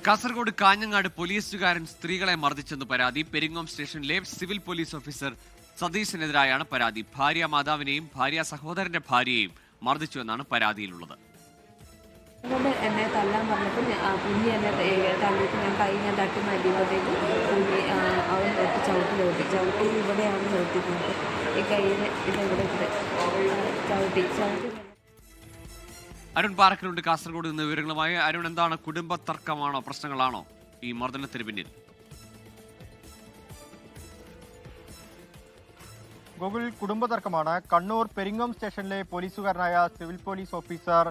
കാസർഗോഡ് കാഞ്ഞങ്ങാട് പോലീസുകാരൻ സ്ത്രീകളെ മർദ്ദിച്ചെന്ന് പരാതി. പെരിങ്ങോം സ്റ്റേഷനിലെ സിവിൽ പോലീസ് ഓഫീസർ സതീശനെതിരായാണ് പരാതി. ഭാര്യ മാതാവിനെയും ഭാര്യ സഹോദരന്റെ ഭാര്യയെയും മർദ്ദിച്ചുവെന്നാണ് പരാതിയിലുള്ളത്. എന്നെ തല്ലാൻ പറഞ്ഞപ്പോൾ കുഞ്ഞി എന്നെ തള്ളിയിട്ട് ഞാൻ കൈ തട്ടി മാറ്റിയപ്പോഴത്തേക്കും കുഞ്ഞി അവൻ ചവിട്ടി ഇവിടെയാണ് നിർത്തിക്കുന്നത്. ഈ കയ്യിൽ ഇവിടെ ചവിട്ടി. അരുൺ പാറക്കലുണ്ട് കാസർഗോഡ് നിന്ന് വിവരങ്ങളുമായി. അരുൺ, എന്താണ്, കുടുംബ തർക്കമാണോ, പ്രശ്നങ്ങളാണോ ഈ മർദ്ദനത്തിന് പിന്നിൽ? ഗൂഗിൾ കുടുംബ തർക്കമാണ്. കണ്ണൂർ പെരിങ്ങോം സ്റ്റേഷനിലെ പോലീസുകാരനായ സിവിൽ പോലീസ് ഓഫീസർ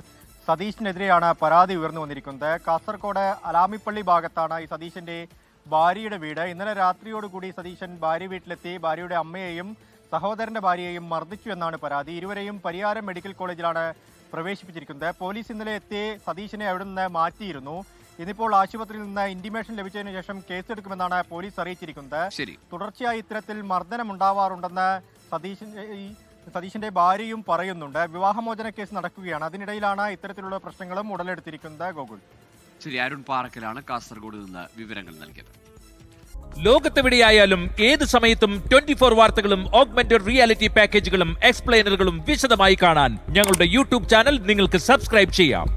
സതീഷിനെതിരെയാണ് പരാതി ഉയർന്നു വന്നിരിക്കുന്നത്. കാസർഗോഡ് അലാമിപ്പള്ളി ഭാഗത്താണ് ഈ സതീശന്റെ ഭാര്യയുടെ വീട്. ഇന്നലെ രാത്രിയോടുകൂടി സതീശൻ ഭാര്യ വീട്ടിലെത്തി ഭാര്യയുടെ അമ്മയെയും സഹോദരന്റെ ഭാര്യയെയും മർദ്ദിച്ചു എന്നാണ് പരാതി. ഇരുവരെയും പരിയാരം മെഡിക്കൽ കോളേജിലാണ് പ്രവേശിപ്പിച്ചിരിക്കുന്നത്. പോലീസ് ഇന്നലെ എത്തി സതീശനെ അവിടെ നിന്ന് മാറ്റിയിരുന്നു. ഇന്നിപ്പോൾ ആശുപത്രിയിൽ നിന്ന് ഇന്റിമേഷൻ ലഭിച്ചതിനു ശേഷം കേസെടുക്കുമെന്നാണ് പോലീസ് അറിയിച്ചിരിക്കുന്നത്. തുടർച്ചയായി ഇത്തരത്തിൽ മർദ്ദനം ഉണ്ടാവാറുണ്ടെന്ന് സതീശന്റെ ഭാര്യയും പറയുന്നുണ്ട്. വിവാഹമോചന കേസ് നടക്കുകയാണ്. അതിനിടയിലാണ് ഇത്തരത്തിലുള്ള പ്രശ്നങ്ങളും ഉടലെടുത്തിരിക്കുന്നത്. ഗോകുൽ, ശരി. അരുൺ പാറക്കലാണ് കാസർഗോഡ് നിന്ന് വിവരങ്ങൾ നൽകിയത്. ലോകത്തെവിടെയായാലും ഏത് സമയത്തും 24 വാർത്തകളും ഓഗ്മെന്റഡ് റിയാലിറ്റി പാക്കേജുകളും എക്സ്പ്ലെയിനറുകളും വിശദമായി കാണാൻ ഞങ്ങളുടെ യൂട്യൂബ് ചാനൽ നിങ്ങൾക്ക് സബ്സ്ക്രൈബ് ചെയ്യാം.